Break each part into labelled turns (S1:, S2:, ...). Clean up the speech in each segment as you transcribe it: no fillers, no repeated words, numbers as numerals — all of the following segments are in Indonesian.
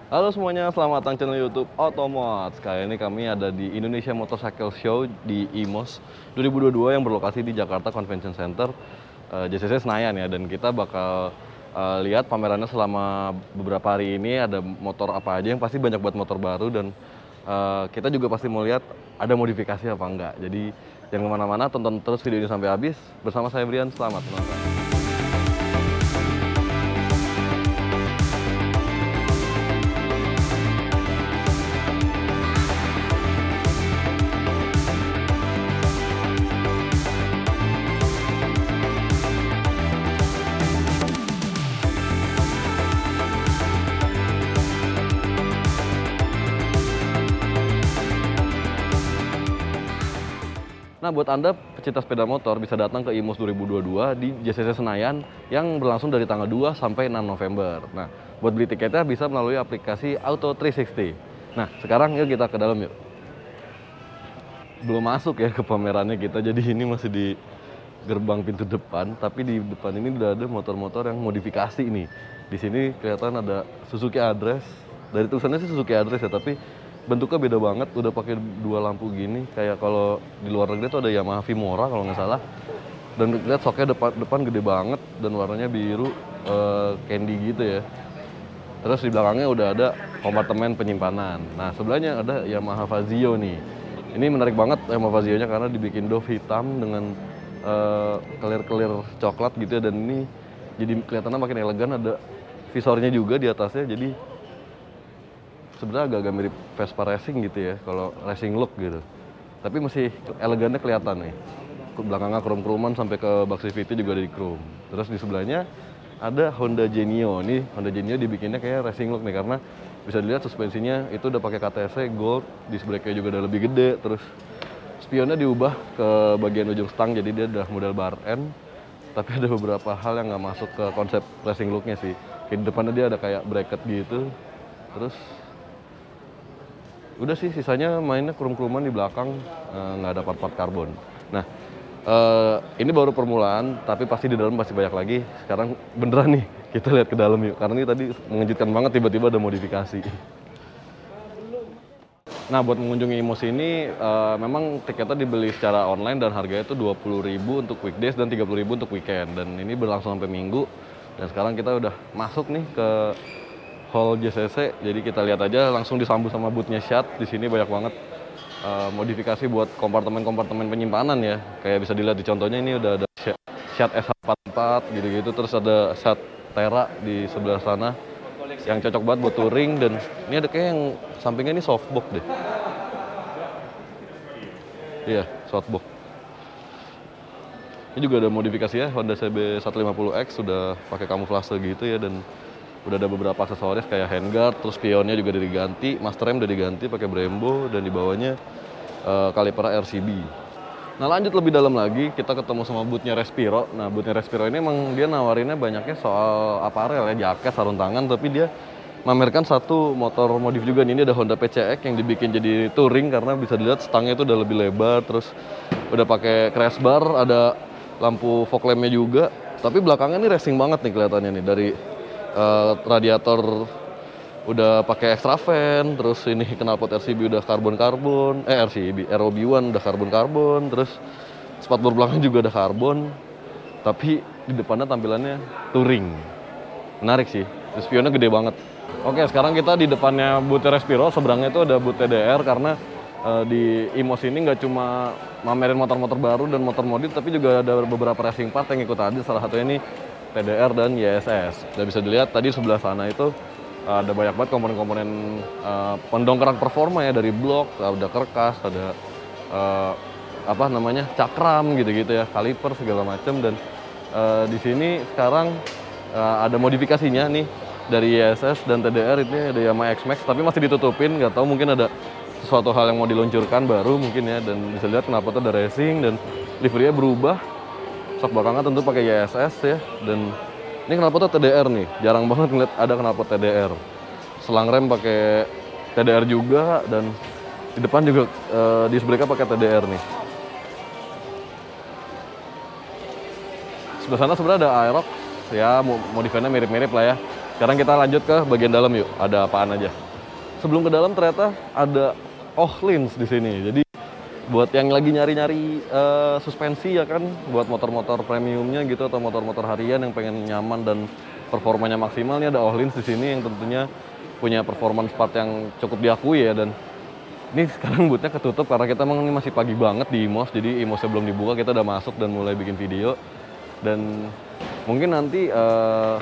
S1: Halo semuanya, selamat datang channel YouTube Otomods. Kali ini kami ada di Indonesia Motorcycle Show di IMOS 2022 yang berlokasi di Jakarta Convention Center, JCC Senayan ya. Dan kita bakal lihat pamerannya selama beberapa hari ini, ada motor apa aja, yang pasti banyak buat motor baru. Dan kita juga pasti mau lihat ada modifikasi apa enggak. Jadi jangan kemana-mana, tonton terus video ini sampai habis. Bersama saya Brian, selamat menonton. Nah, buat Anda pecinta sepeda motor bisa datang ke IMOS 2022 di JCC Senayan yang berlangsung dari tanggal 2 sampai 6 November. Nah, buat beli tiketnya bisa melalui aplikasi Auto 360. Nah, sekarang yuk kita ke dalam yuk. Belum masuk ya ke pamerannya kita, jadi ini masih di gerbang pintu depan, tapi di depan ini udah ada motor-motor yang modifikasi nih. Di sini kelihatan ada Suzuki Address. Dari tulisannya sih Suzuki Address ya, tapi bentuknya beda banget, udah pakai dua lampu gini. Kayak kalau di luar negeri tuh ada Yamaha Vimora kalau nggak salah. Dan lihat soknya depan gede banget dan warnanya biru candy gitu ya. Terus di belakangnya udah ada kompartemen penyimpanan. Nah, sebelahnya ada Yamaha Fazio nih. Ini menarik banget Yamaha Fazio-nya karena dibikin doff hitam dengan kelir-kelir coklat gitu ya. Dan ini jadi kelihatannya makin elegan, ada visornya juga di atasnya. Jadi sebenarnya agak-agak mirip Vespa Racing gitu ya, kalau racing look gitu. Tapi masih elegannya kelihatan nih. Belakangnya krom-kroman sampai ke bak CVT juga ada di chrome. Terus di sebelahnya ada Honda Genio. Nih Honda Genio dibikinnya kayak racing look nih, karena bisa dilihat suspensinya itu udah pakai KTC gold, disc brake-nya juga udah lebih gede. Terus spionnya diubah ke bagian ujung stang, jadi dia udah model bar end. Tapi ada beberapa hal yang nggak masuk ke konsep racing look-nya sih. Kayak di depannya dia ada kayak bracket gitu. Terus udah sih, sisanya mainnya krum-kruman di belakang, nggak ada part-part karbon. Nah, ini baru permulaan, tapi pasti di dalam masih banyak lagi. Sekarang beneran nih, kita lihat ke dalam yuk. Karena ini tadi mengejutkan banget, tiba-tiba ada modifikasi. Nah, buat mengunjungi IMOS ini, memang tiketnya dibeli secara online dan harganya itu 20.000 untuk weekdays dan 30.000 untuk weekend. Dan ini berlangsung sampai Minggu. Dan sekarang kita udah masuk nih ke Hall JCC, jadi kita lihat aja, langsung disambut sama boothnya Shad. Di sini banyak banget modifikasi buat kompartemen-kompartemen penyimpanan ya. Kayak bisa dilihat di contohnya, ini udah ada Shad SH44 gitu-gitu. Terus ada Shad Tera di sebelah sana yang cocok banget buat touring. Dan ini ada kayak yang sampingnya ini softbox deh. Iya, softbox. Ini juga ada modifikasi ya, Honda CB 150X sudah pakai kamuflase gitu ya. Dan udah ada beberapa aksesoris kayak handguard, terus spionnya juga udah diganti, master rem udah diganti pakai Brembo, dan di bawahnya kaliper RCB. Nah, lanjut lebih dalam lagi, kita ketemu sama bootnya Respiro. Nah, bootnya Respiro ini emang dia nawarinnya banyaknya soal aparel ya, jaket, sarung tangan, tapi dia mamerkan satu motor modif juga nih. Ini ada Honda PCX yang dibikin jadi touring, karena bisa dilihat stangnya itu udah lebih lebar, terus udah pakai crash bar, ada lampu fog lampnya juga. Tapi belakangnya nih racing banget nih kelihatannya nih, dari radiator udah pakai extra fan, terus ini knalpot RCB udah karbon-karbon, RCB ROB1 udah karbon-karbon, terus spatbor belakang juga udah karbon, tapi di depannya tampilannya touring. Menarik sih, spionnya gede banget. Oke, sekarang kita di depannya booth Respiro, seberangnya itu ada booth TDR, karena di IMOS ini nggak cuma mamerin motor-motor baru dan motor modif, tapi juga ada beberapa racing part yang ikut hadir, salah satunya ini TDR dan YSS. Dan bisa dilihat tadi sebelah sana itu ada banyak banget komponen-komponen pendongkrak performa ya, dari blok, ada kerkas, ada cakram gitu-gitu ya, kaliper segala macam. Dan di sini sekarang ada modifikasinya nih dari YSS dan TDR. Ini ada Yamaha X-Max tapi masih ditutupin, nggak tahu mungkin ada sesuatu hal yang mau diluncurkan baru mungkin ya. Dan bisa lihat kenapa tuh ada racing dan liverynya berubah. Sok belakangnya tentu pakai YSS ya. Dan ini knalpotnya TDR nih, jarang banget ngeliat ada knalpot TDR. Selang rem pakai TDR juga, dan di depan juga disc brake-nya pakai TDR nih. Sebelah sana sebenarnya ada Aerox, ya modifannya mirip-mirip lah ya. Sekarang kita lanjut ke bagian dalam yuk, ada apaan aja. Sebelum ke dalam ternyata ada Öhlins di sini. Jadi buat yang lagi nyari-nyari suspensi ya kan, buat motor-motor premiumnya gitu atau motor-motor harian yang pengen nyaman dan performanya maksimal, nih ada Öhlins di sini yang tentunya punya performance part yang cukup diakui ya. Dan ini sekarang bootnya ketutup karena kita emang ini masih pagi banget di IMOS, jadi IMOSnya belum dibuka, kita udah masuk dan mulai bikin video. Dan mungkin nanti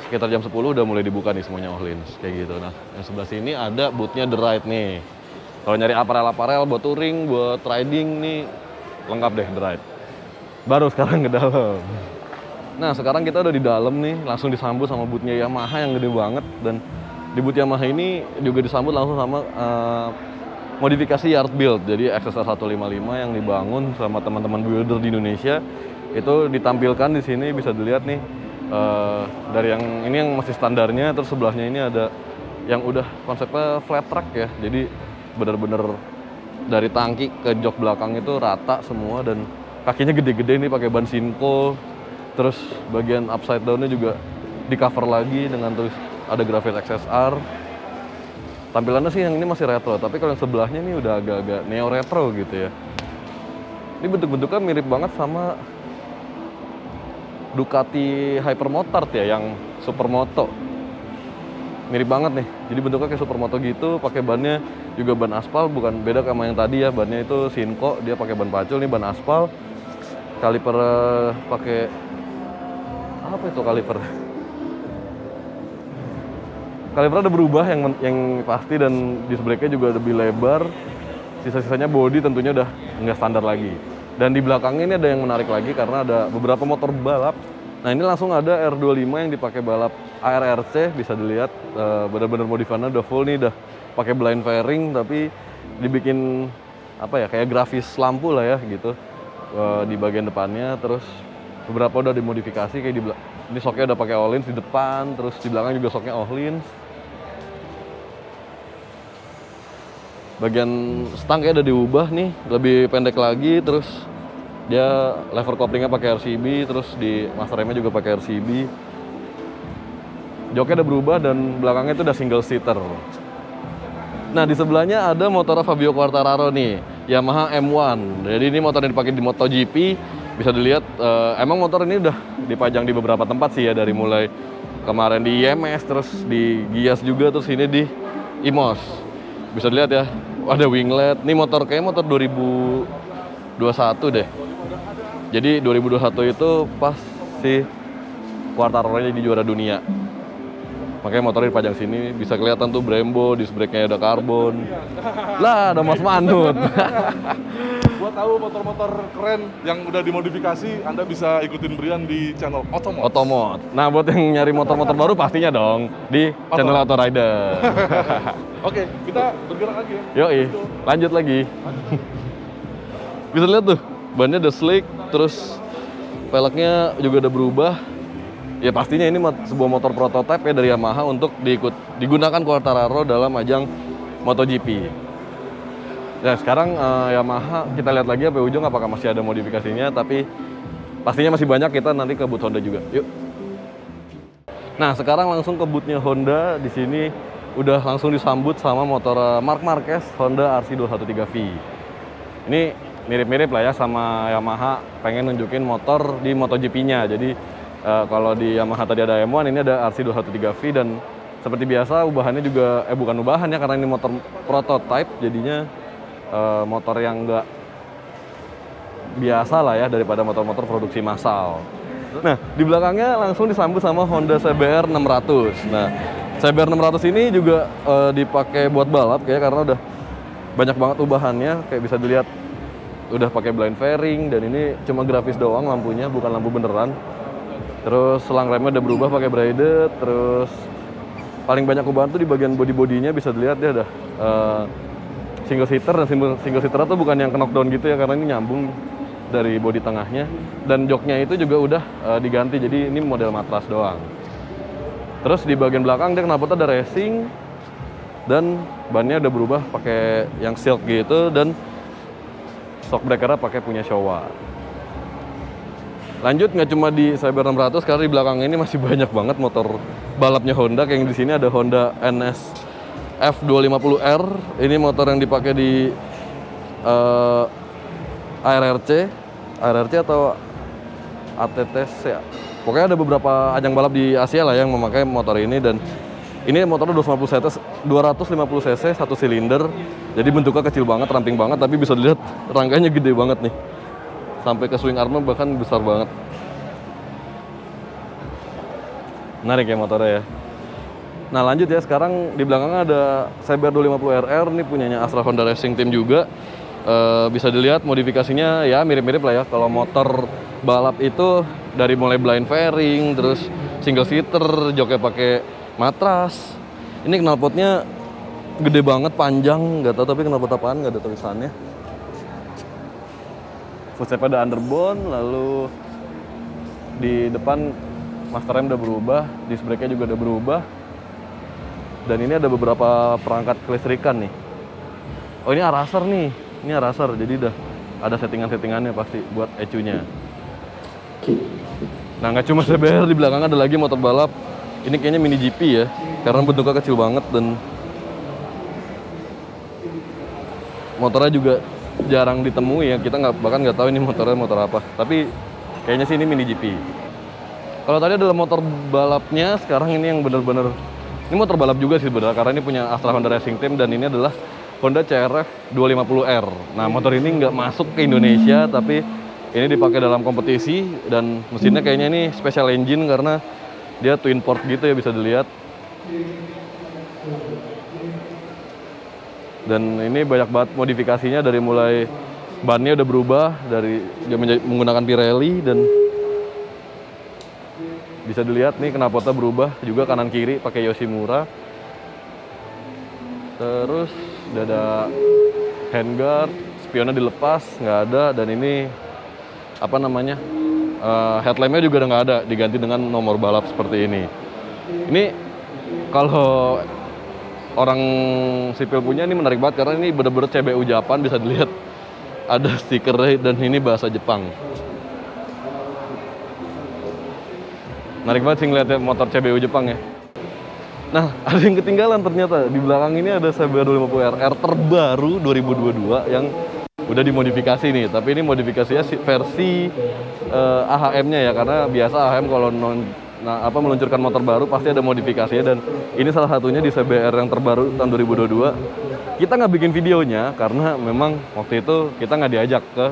S1: sekitar jam 10 udah mulai dibuka nih semuanya Öhlins kayak gitu. Nah, yang sebelah sini ada bootnya The Ride nih. Kalau nyari aparel-aparel buat touring, buat riding nih lengkap deh The Ride. Baru sekarang ke dalam. Nah, sekarang kita udah di dalam nih, langsung disambut sama bootnya Yamaha yang gede banget. Dan di boot Yamaha ini juga disambut langsung sama modifikasi yard build. Jadi XSR 155 yang dibangun sama teman-teman builder di Indonesia itu ditampilkan di sini, bisa dilihat nih. Dari yang ini yang masih standarnya, terus sebelahnya ini ada yang udah konsepnya flat track ya. Jadi bener-bener dari tangki ke jok belakang itu rata semua dan kakinya gede-gede nih pakai ban Sinco. Terus bagian upside down-nya juga di cover lagi dengan tulis ada grafit XSR. Tampilannya sih yang ini masih retro, tapi kalau yang sebelahnya ini udah agak-agak neo retro gitu ya. Ini bentuk-bentuknya mirip banget sama Ducati Hypermotard ya, yang Supermoto. Mirip banget nih, jadi bentuknya kayak Supermoto gitu, pakai bannya juga ban aspal, bukan beda sama yang tadi ya, bannya itu Sinco, dia pakai ban pacul, nih ban aspal. Kaliper pakai apa itu kaliper? Kaliper ada berubah yang pasti, dan disc brake-nya juga lebih lebar. Sisa-sisanya body tentunya udah nggak standar lagi. Dan di belakangnya ini ada yang menarik lagi karena ada beberapa motor balap. Nah, ini langsung ada R25 yang dipakai balap ARRC, bisa dilihat benar-benar modifannya udah full nih, udah pakai blind fairing tapi dibikin apa ya, kayak grafis lampu lah ya gitu di bagian depannya. Terus beberapa udah dimodifikasi kayak ini shocknya udah pakai Öhlins di depan, terus di belakang juga shocknya Öhlins. Bagian stang kayak udah diubah nih, lebih pendek lagi, terus dia lever couplingnya pakai RCB, terus di master remnya juga pakai RCB. Joknya udah berubah dan belakangnya itu udah single seater. Nah, di sebelahnya ada motor Fabio Quartararo nih, Yamaha M1. Jadi ini motor yang dipakai di MotoGP. Bisa dilihat, emang motor ini udah dipajang di beberapa tempat sih ya, dari mulai kemarin di IMS, terus di Gias juga, terus ini di IMOS. Bisa dilihat ya, ada winglet. Ini motor kayaknya motor 2021 deh. Jadi 2021 itu pas si Quartararo-nya jadi juara dunia. Makanya motornya dipajang sini, bisa kelihatan tuh Brembo, disc brake-nya udah karbon. Lah, ada Mas Manut.
S2: Gua tahu motor-motor keren yang udah dimodifikasi, Anda bisa ikutin Brian di channel
S1: Otomot. Nah, buat yang nyari motor-motor baru pastinya dong di channel Auto Rider.
S2: Oke, kita bergerak lagi ya.
S1: Yoi, lanjut lagi. Bisa lihat tuh, bannya udah slick, terus peleknya juga udah berubah. Ya pastinya ini sebuah motor prototipe ya dari Yamaha untuk digunakan Quartararo dalam ajang MotoGP. Nah, sekarang Yamaha kita lihat lagi sampai ujung apakah masih ada modifikasinya, tapi pastinya masih banyak. Kita nanti ke boot Honda juga. Yuk. Nah, sekarang langsung ke bootnya Honda. Di sini udah langsung disambut sama motor Marc Marquez Honda RC213V. Ini mirip-mirip lah ya sama Yamaha, pengen nunjukin motor di MotoGP-nya. Jadi kalau di Yamaha tadi ada M1, ini ada RC213V, dan seperti biasa ubahannya juga bukan ubahan ya, karena ini motor prototype, jadinya motor yang enggak biasa lah ya daripada motor-motor produksi massal. Nah, di belakangnya langsung disambut sama Honda CBR 600. Nah, CBR 600 ini juga dipakai buat balap kayak, karena udah banyak banget ubahannya, kayak bisa dilihat udah pakai blind fairing, dan ini cuma grafis doang lampunya, bukan lampu beneran. Terus selang remnya udah berubah pakai braided. Terus paling banyak ubahan tuh di bagian body-bodinya, bisa dilihat dia ada single seater, dan single seater itu bukan yang knockdown gitu ya, karena ini nyambung dari body tengahnya. Dan joknya itu juga udah diganti, jadi ini model matras doang. Terus di bagian belakang dia knalpotnya ada racing, dan bannya udah berubah pakai yang silk gitu, dan shock breaker-nya pakai punya Showa. Lanjut nggak cuma di Cyber 600, karena di belakang ini masih banyak banget motor balapnya Honda. Kayak yang di sini ada Honda NS F250R. Ini motor yang dipakai di ARRC atau ATTC ya. Pokoknya ada beberapa ajang balap di Asia lah yang memakai motor ini, dan ini motornya 250 cc, satu silinder. Jadi bentuknya kecil banget, ramping banget, tapi bisa dilihat rangkanya gede banget nih. Sampai ke swing armnya bahkan besar banget. Menarik ya motornya ya. Nah lanjut ya, sekarang di belakangnya ada Cyber 250RR, ini punyanya Astra Honda Racing Team juga. Bisa dilihat modifikasinya ya mirip-mirip lah ya. Kalau motor balap itu dari mulai blind fairing, terus single seater, joknya pakai matras. Ini knalpotnya gede banget, panjang, nggak tahu tapi knalpot apaan, nggak ada tulisannya. Footstep ada underbone, lalu di depan master rem udah berubah, disc brake-nya juga udah berubah. Dan ini ada beberapa perangkat kelistrikan nih. Oh ini Araser nih, ini Araser, jadi udah ada settingan-settingannya pasti buat ECU-nya. Nah nggak cuma CBR, di belakang ada lagi motor balap. Ini kayaknya mini GP ya, karena bentuknya kecil banget dan motornya juga jarang ditemui ya. Kita bahkan nggak tahu ini motornya motor apa. Tapi kayaknya sih ini mini GP. Kalau tadi adalah motor balapnya, sekarang ini yang bener-bener, ini motor balap juga sih sebenarnya, karena ini punya Astra Honda Racing Team dan ini adalah Honda CRF 250R. Nah motor ini nggak masuk ke Indonesia, tapi ini dipakai dalam kompetisi dan mesinnya kayaknya ini special engine karena dia twin port gitu ya, bisa dilihat. Dan ini banyak banget modifikasinya, dari mulai bannya udah berubah, dari dia menggunakan Pirelli, dan bisa dilihat nih knalpotnya berubah juga kanan kiri pakai Yoshimura. Terus udah ada handguard, spionnya dilepas nggak ada, dan ini apa namanya, headlampnya juga udah nggak ada, diganti dengan nomor balap seperti ini. Ini kalau orang sipil punya ini menarik banget karena ini bener-bener CBU Japan, bisa dilihat ada stikernya dan ini bahasa Jepang. Menarik banget sih ngeliatnya motor CBU Jepang ya. Nah, ada yang ketinggalan ternyata. Di belakang ini ada Cyber 250RR terbaru 2022 yang udah dimodifikasi nih. Tapi ini modifikasinya versi AHM-nya ya, karena biasa AHM kalau meluncurkan motor baru pasti ada modifikasinya, dan ini salah satunya di CBR yang terbaru tahun 2022. Kita nggak bikin videonya karena memang waktu itu kita nggak diajak ke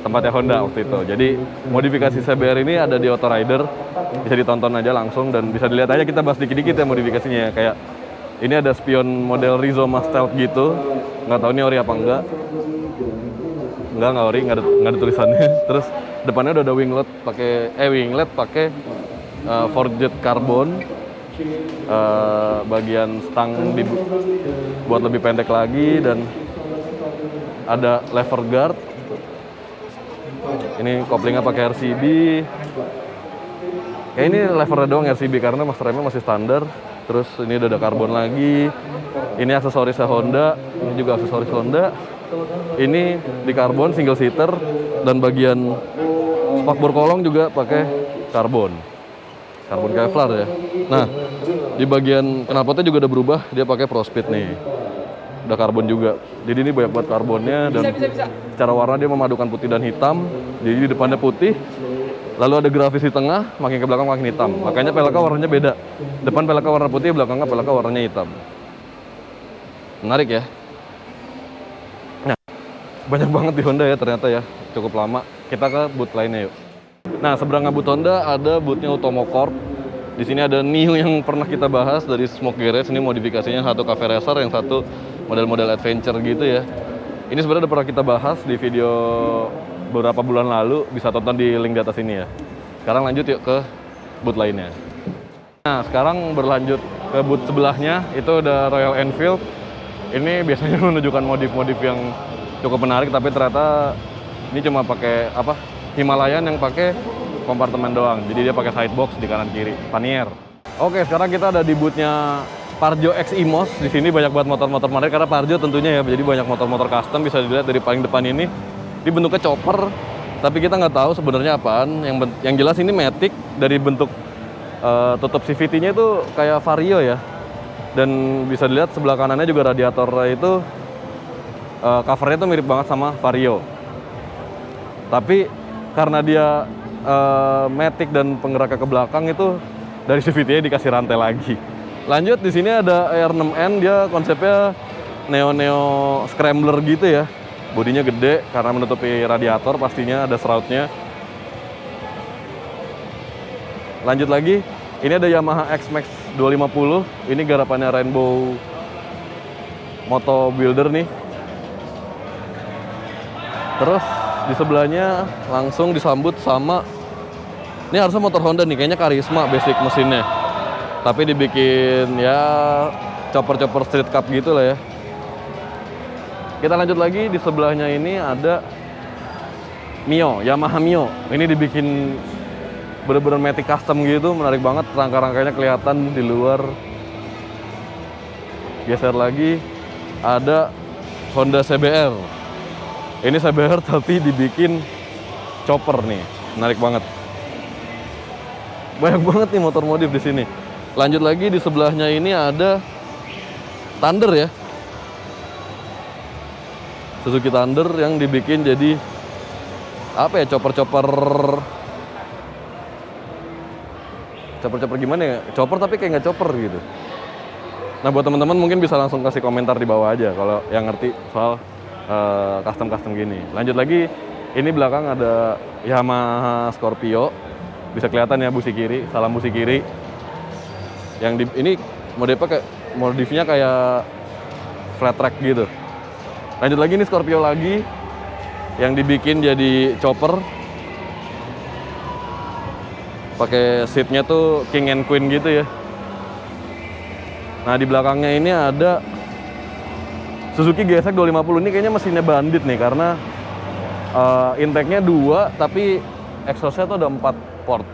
S1: tempatnya Honda waktu itu. Jadi modifikasi CBR ini ada di Autorider, bisa ditonton aja langsung dan bisa dilihat aja, kita bahas dikit-dikit ya modifikasinya. Kayak ini ada spion model Rizoma Stealth gitu, nggak tahu ini ori apa enggak. Nggak ori, nggak ada tulisannya. Terus depannya udah ada winglet pakai forged carbon. Bagian stang buat lebih pendek lagi, dan ada lever guard. Ini koplingnya pakai RCB. Kayak ini levernya doang RCB karena master remnya masih standar. Terus ini udah ada karbon lagi. Ini aksesorisnya Honda, ini juga aksesoris Honda. Ini di karbon single seater, dan bagian spakbor kolong juga pakai karbon Kevlar ya. Nah, di bagian knalpotnya juga udah berubah, dia pakai ProSpeed nih. Udah karbon juga. Jadi ini banyak banget karbonnya, dan secara warna dia memadukan putih dan hitam. Jadi di depannya putih, lalu ada grafis di tengah, makin ke belakang makin hitam. Makanya peleknya warnanya beda. Depan peleknya warna putih, belakangnya peleknya warnanya hitam. Menarik ya. Nah, banyak banget di Honda ya ternyata ya. Cukup lama. Kita ke booth lainnya yuk. Nah, seberangnya booth Honda ada boothnya Utomo Corp. Di sini ada Nio yang pernah kita bahas dari Smoke Garage. Ini modifikasinya satu cafe racer, yang satu model-model adventure gitu ya. Ini sebenarnya udah pernah kita bahas di video beberapa bulan lalu. Bisa tonton di link di atas ini ya. Sekarang lanjut yuk ke booth lainnya. Nah, sekarang berlanjut ke booth sebelahnya. Itu ada Royal Enfield. Ini biasanya menunjukkan modif-modif yang cukup menarik, tapi ternyata ini cuma pakai Himalayan yang pakai kompartemen doang. Jadi dia pakai sidebox di kanan kiri, pannier. Oke, sekarang kita ada di boothnya Parjo X Imos. Di sini banyak banget motor-motor menarik karena Parjo tentunya ya. Jadi banyak motor-motor custom, bisa dilihat dari paling depan ini. Ini bentuknya chopper, tapi kita nggak tahu sebenarnya apaan. Yang jelas ini Matic, dari bentuk tutup CVT-nya itu kayak Vario ya. Dan bisa dilihat sebelah kanannya juga radiatornya itu covernya tuh mirip banget sama Vario. Tapi karena dia Matic dan penggeraknya ke belakang itu dari CVT-nya dikasih rantai lagi. Lanjut, di sini ada R6N, dia konsepnya neo scrambler gitu ya. Bodinya gede karena menutupi radiator, pastinya ada shroud-nya. Lanjut lagi, ini ada Yamaha X-Max 250. Ini garapannya Rainbow Moto Builder nih. Terus di sebelahnya langsung disambut sama, ini harusnya motor Honda nih, kayaknya Karisma basic mesinnya. Tapi dibikin ya chopper-chopper street cup gitu lah ya. Kita lanjut lagi, di sebelahnya ini ada Mio, Yamaha Mio. Ini dibikin bener-bener Matic custom gitu, menarik banget. Rangka-rangkanya kelihatan di luar. Geser lagi, ada Honda CBR. Ini CBR tapi dibikin chopper nih, menarik banget. Banyak banget nih motor modif di sini. Lanjut lagi, di sebelahnya ini ada Thunder ya. Suzuki Thunder yang dibikin jadi apa ya, chopper gimana ya, chopper tapi kayak nggak chopper gitu. Nah, buat teman-teman mungkin bisa langsung kasih komentar di bawah aja kalau yang ngerti soal custom gini. Lanjut lagi, ini belakang ada Yamaha Scorpio, bisa kelihatan ya busi kiri, salam busi kiri. Ini modifnya kayak flat track gitu. Lanjut lagi, nih Scorpio lagi yang dibikin jadi chopper. Pakai seatnya tuh king and queen gitu ya. Nah, di belakangnya ini ada Suzuki GSX 250. Ini kayaknya mesinnya bandit nih karena intake-nya 2 tapi exhaust-nya tuh ada 4 port.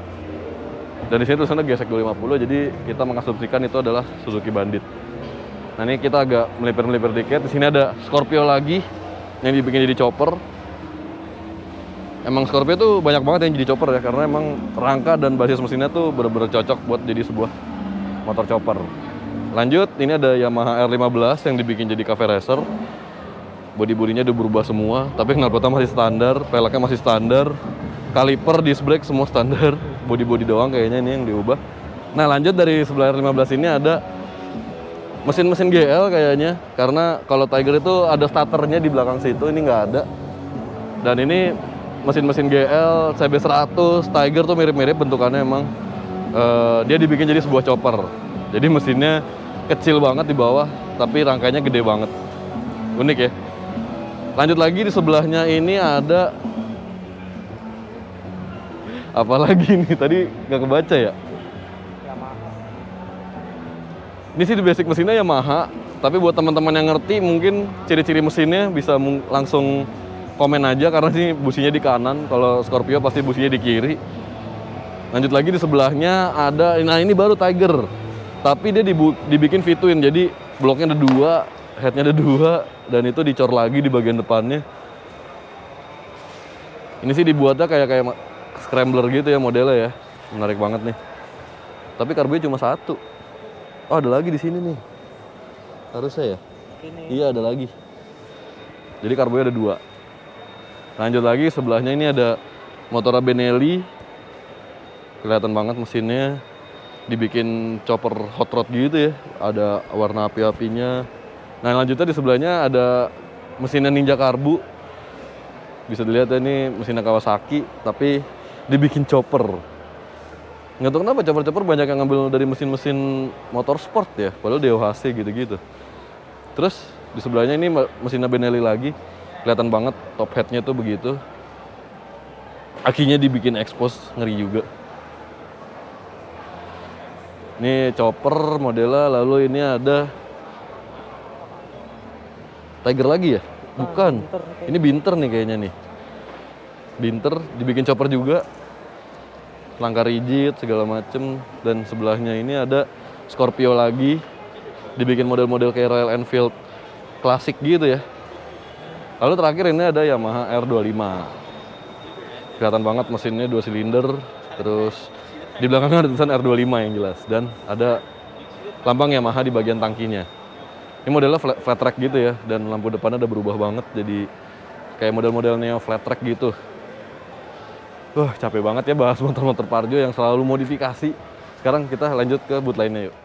S1: Dan di sini tulisannya GSX 250, jadi kita mengasumsikan itu adalah Suzuki bandit. Nah, ini kita agak melipir dikit. Di sini ada Scorpio lagi yang dibikin jadi chopper. Emang Scorpio tuh banyak banget yang jadi chopper ya, karena emang rangka dan basis mesinnya tuh bener-bener cocok buat jadi sebuah motor chopper. Lanjut, ini ada Yamaha R15 yang dibikin jadi cafe racer. Bodi-bodinya udah berubah semua, tapi knalpotnya masih standar, peleknya masih standar, kaliper, disc brake semua standar. Bodi-bodi doang kayaknya ini yang diubah. Nah, lanjut dari sebelah R15 ini ada mesin-mesin GL kayaknya, karena kalau Tiger itu ada starternya di belakang situ, ini nggak ada. Dan ini mesin-mesin GL, CB100, Tiger tuh mirip-mirip bentukannya emang. Dia dibikin jadi sebuah chopper. Jadi mesinnya kecil banget di bawah, tapi rangkanya gede banget. Unik ya. Lanjut lagi, di sebelahnya ini ada apa lagi nih? Tadi nggak kebaca ya? Ini sih di basic mesinnya Yamaha, tapi buat teman-teman yang ngerti mungkin ciri-ciri mesinnya bisa langsung komen aja, karena sih businya di kanan, kalau Scorpio pasti businya di kiri. Lanjut lagi, di sebelahnya ada, nah ini baru Tiger, tapi dia dibikin V-twin, jadi bloknya ada 2, headnya ada 2, dan itu dicor lagi di bagian depannya. Ini sih dibuatnya kayak scrambler gitu ya modelnya ya, menarik banget nih. Tapi karbunya cuma 1. Oh, ada lagi di sini nih. Harusnya ya? Ini. Iya, ada lagi. Jadi karbunya ada 2. Lanjut lagi, sebelahnya ini ada motor Benelli. Kelihatan banget mesinnya. Dibikin chopper hot rod gitu ya. Ada warna api-apinya. Nah, lanjutnya di sebelahnya ada mesinnya Ninja Karbu. Bisa dilihat ya, ini mesinnya Kawasaki, tapi dibikin chopper. Nggak tahu kenapa chopper-chopper banyak yang ngambil dari mesin-mesin motor sport ya, padahal DOHC gitu-gitu. Terus di sebelahnya ini mesinnya Benelli lagi, kelihatan banget top headnya tuh begitu. Akinya dibikin expose, ngeri juga. Ini chopper modelnya, lalu ini ada Tiger lagi ya? Bukan, ini Binter nih kayaknya nih. Binter dibikin chopper juga. Langkah rigid segala macem. Dan sebelahnya ini ada Scorpio lagi, dibikin model-model kayak Royal Enfield klasik gitu ya. Lalu terakhir ini ada Yamaha R25. Kelihatan banget mesinnya 2 silinder, terus di belakangnya ada tulisan R25 yang jelas, dan ada lambang Yamaha di bagian tangkinya. Ini modelnya flat track gitu ya, dan lampu depannya udah berubah banget jadi kayak model-model neo flat track gitu. Capek banget ya bahas motor-motor Parjo yang selalu modifikasi. Sekarang kita lanjut ke boot lainnya yuk.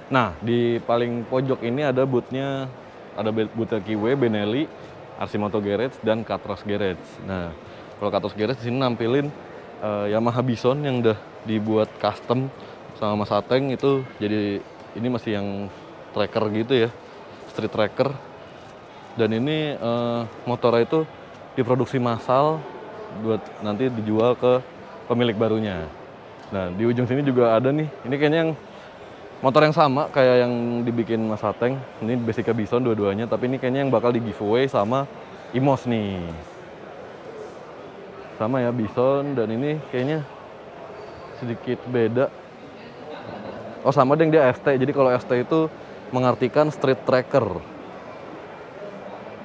S1: Nah, di paling pojok ini ada bootnya, ada bootnya Kiwe, Benelli, RC Moto Garage, dan Katros Garage. Nah, kalau Katros Garage di sini nampilin Yamaha Bison yang udah dibuat custom sama Mas Ateng itu, jadi ini masih yang tracker gitu ya, street tracker. Dan ini motornya itu diproduksi massal buat nanti dijual ke pemilik barunya. Nah, di ujung sini juga ada nih, ini kayaknya yang motor yang sama kayak yang dibikin Mas Ateng. Ini basicnya Bison dua-duanya, tapi ini kayaknya yang bakal di giveaway sama Imos nih. Sama ya, Bison, dan ini kayaknya sedikit beda. Oh, sama deh, dia ST. Jadi kalau ST itu mengartikan street tracker.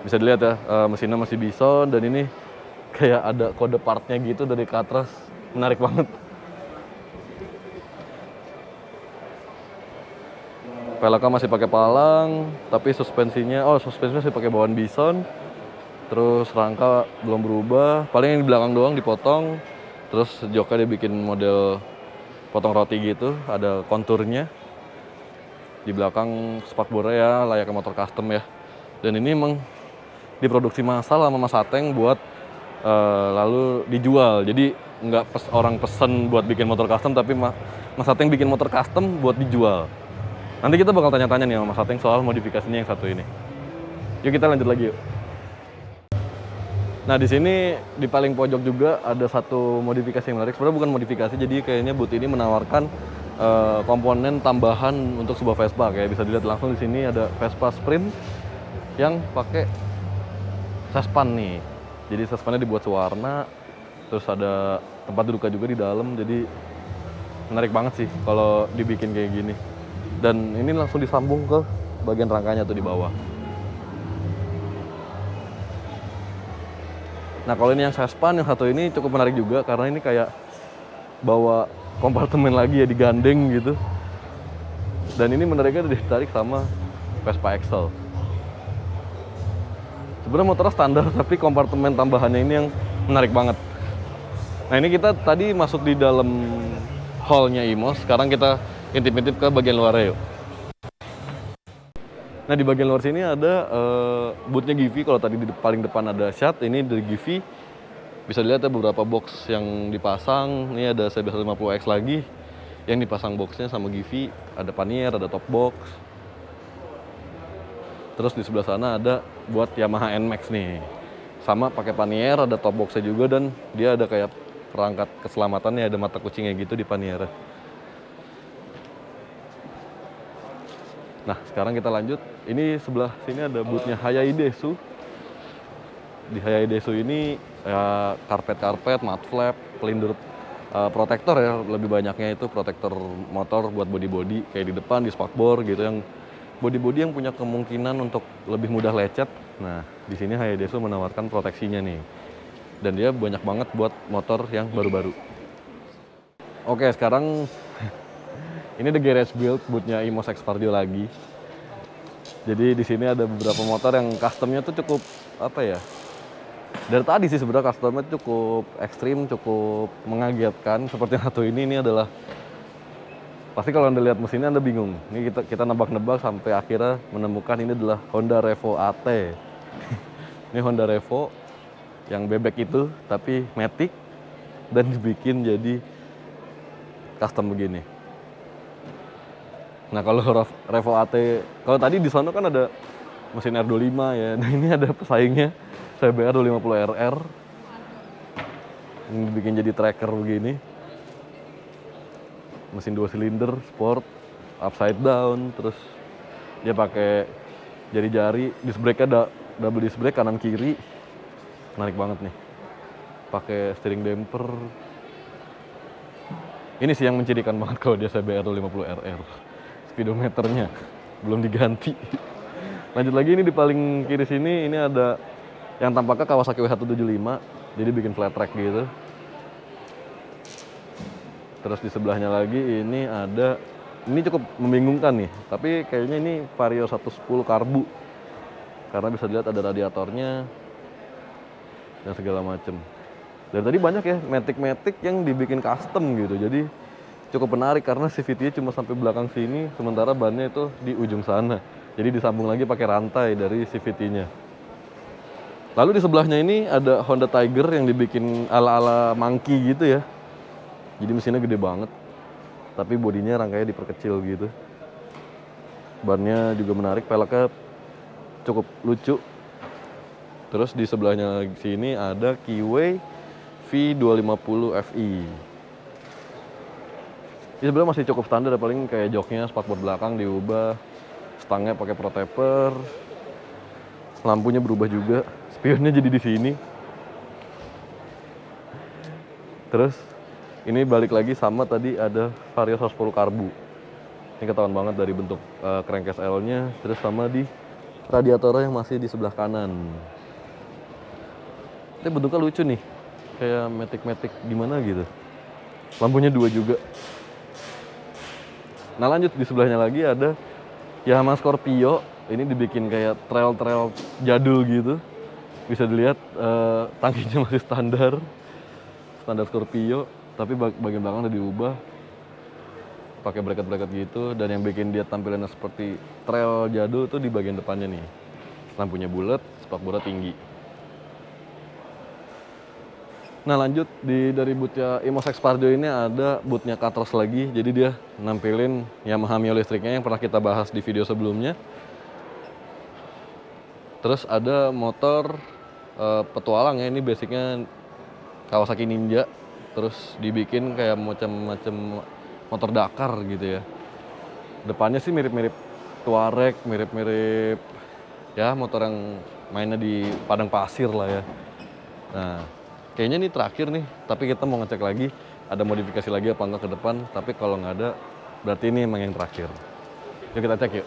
S1: Bisa dilihat ya, mesinnya masih Bison, dan ini kayak ada kode partnya gitu dari Katros. Menarik banget. Peleknya masih pakai palang, tapi suspensinya masih pakai bawaan Bison. Terus rangka belum berubah, paling yang di belakang doang dipotong. Terus joknya dibikin model potong roti gitu, ada konturnya. Di belakang spakbornya ya layaknya motor custom ya. Dan ini emang diproduksi massal sama Mas Ateng buat lalu dijual. Jadi nggak orang pesen buat bikin motor custom, tapi Mas Ateng bikin motor custom buat dijual. Nanti kita bakal tanya-tanya nih sama Mas Ateng soal modifikasinya yang satu ini. Yuk kita lanjut lagi yuk. Nah, di sini di paling pojok juga ada satu modifikasi yang menarik. Sebenarnya bukan modifikasi, jadi kayaknya boot ini menawarkan komponen tambahan untuk sebuah Vespa. Kayak bisa dilihat langsung di sini ada Vespa Sprint yang pakai sespan nih. Jadi sespannya dibuat sewarna, terus ada tempat duduknya juga di dalam. Jadi menarik banget sih kalau dibikin kayak gini. Dan ini langsung disambung ke bagian rangkanya tuh di bawah. Nah, kalau ini yang sespan, yang satu ini cukup menarik juga karena ini kayak bawa kompartemen lagi ya, digandeng gitu. Dan ini menariknya ditarik sama Vespa Excel. Sebenarnya motornya standar, tapi kompartemen tambahannya ini yang menarik banget. Nah, ini kita tadi masuk di dalam hall-nya Imos, sekarang kita intip-intip ke bagian luarnya yuk. Nah, di bagian luar sini ada bootnya Givi. Kalau tadi di paling depan ada Shad, ini dari Givi. Bisa dilihat ada beberapa box yang dipasang. Ini ada CB150X lagi yang dipasang boxnya sama Givi. Ada pannier, ada top box. Terus di sebelah sana ada buat Yamaha NMAX nih. Sama pakai pannier, ada top boxnya juga, dan dia ada kayak perangkat keselamatannya, ada mata kucingnya gitu di pannier. Nah, sekarang kita lanjut. Ini sebelah sini ada bootnya Hayaidesu. Di Hayaidesu ini ya karpet, mud flap, pelindung protektor ya, lebih banyaknya itu protektor motor buat body-body kayak di depan, di spakbor gitu, yang body-body yang punya kemungkinan untuk lebih mudah lecet. Nah, di sini Hayaidesu menawarkan proteksinya nih. Dan dia banyak banget buat motor yang baru-baru. Oke, sekarang ini the garage build bootnya Imos X Pardio lagi. Jadi di sini ada beberapa motor yang customnya tuh cukup apa ya? Dari tadi sih sebenarnya customnya cukup ekstrim, cukup mengagetkan. Seperti yang satu ini adalah pasti kalau Anda lihat mesinnya Anda bingung. Ini kita nebak-nebak sampai akhirnya menemukan ini adalah Honda Revo AT. Ini Honda Revo yang bebek itu tapi matic dan dibikin jadi custom begini. Nah, kalau Revo AT, kalau tadi di sana kan ada mesin R25 ya. Nah, ini ada pesaingnya, CBR 250RR. Ini dibikin jadi tracker begini. Mesin 2 silinder, sport, upside down, terus dia pakai jari-jari, disc brake-nya double disc brake kanan kiri. Menarik banget nih. Pakai steering damper. Ini sih yang mencirikan banget kalau dia CBR 250RR. Speedometernya belum diganti. Lanjut lagi, ini di paling kiri sini ini ada yang tampaknya Kawasaki W175. Jadi bikin flat track gitu. Terus di sebelahnya lagi ini ada, ini cukup membingungkan nih, tapi kayaknya ini Vario 110 karbu. Karena bisa dilihat ada radiatornya dan segala macem. Dari tadi banyak ya matic-matic yang dibikin custom gitu. Jadi cukup menarik karena CVT-nya cuma sampai belakang sini, sementara bannya itu di ujung sana. Jadi disambung lagi pakai rantai dari CVT-nya. Lalu di sebelahnya ini ada Honda Tiger yang dibikin ala-ala monkey gitu ya. Jadi mesinnya gede banget, tapi bodinya rangkanya diperkecil gitu. Bannya juga menarik, peleknya cukup lucu. Terus di sebelahnya sini ada Kiway V250 Fi. Ini sebenarnya masih cukup standar, paling kayak joknya spakbor belakang diubah, stangnya pakai pro taper, lampunya berubah juga, spionnya jadi di sini. Terus ini balik lagi sama tadi ada Vario 110 karbu. Ini ketahuan banget dari bentuk crankcase L-nya, terus sama di radiatornya yang masih di sebelah kanan. Ini bentuknya lucu nih, kayak matic-matic gimana gitu. Lampunya dua juga. Nah lanjut, di sebelahnya lagi ada Yamaha Scorpio. Ini dibikin kayak trail-trail jadul gitu. Bisa dilihat tangkinya masih standar Scorpio, tapi bagian belakang udah diubah pakai bracket-bracket gitu, dan yang bikin dia tampilannya seperti trail jadul tuh di bagian depannya nih. Lampunya bulat, spakbornya tinggi. Nah lanjut, dari bootnya Imos X Pardio ini ada bootnya Katros lagi. Jadi dia nampilin Yamaha Mio listriknya yang pernah kita bahas di video sebelumnya. Terus ada motor petualang ya, ini basicnya Kawasaki Ninja. Terus dibikin kayak macam-macam motor Dakar gitu ya. Depannya sih mirip-mirip Tuareg, mirip-mirip ya motor yang mainnya di padang pasir lah ya. Nah, kayaknya ini terakhir nih, tapi kita mau ngecek lagi ada modifikasi lagi apa enggak ke depan. Tapi kalau nggak ada, berarti ini emang yang terakhir. Yuk kita cek yuk.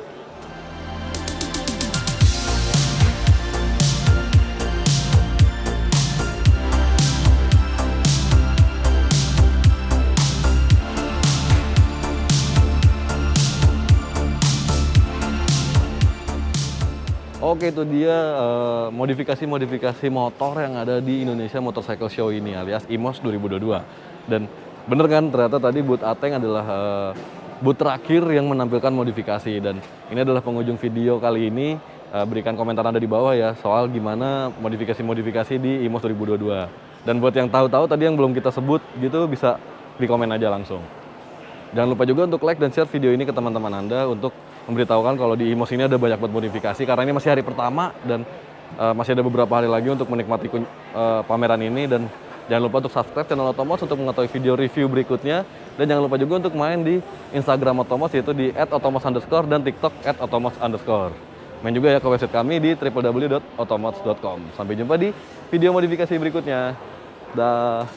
S1: Oke, itu dia modifikasi-modifikasi motor yang ada di Indonesia Motorcycle Show ini alias IMOS 2022. Dan bener kan, ternyata tadi booth Ateng adalah booth terakhir yang menampilkan modifikasi. Dan ini adalah penghujung video kali ini. Berikan komentar Anda di bawah ya soal gimana modifikasi-modifikasi di IMOS 2022. Dan buat yang tahu-tahu tadi yang belum kita sebut gitu, bisa di komen aja langsung. Jangan lupa juga untuk like dan share video ini ke teman-teman Anda untuk memberitahukan kalau di IMOS ini ada banyak banget modifikasi, karena ini masih hari pertama dan masih ada beberapa hari lagi untuk menikmati pameran ini. Dan jangan lupa untuk subscribe channel Otomos untuk mengetahui video review berikutnya, dan jangan lupa juga untuk main di Instagram Otomos yaitu di @otomos_ dan TikTok @otomos_. Main juga ya ke website kami di www.otomos.com. Sampai jumpa di video modifikasi berikutnya. Dah.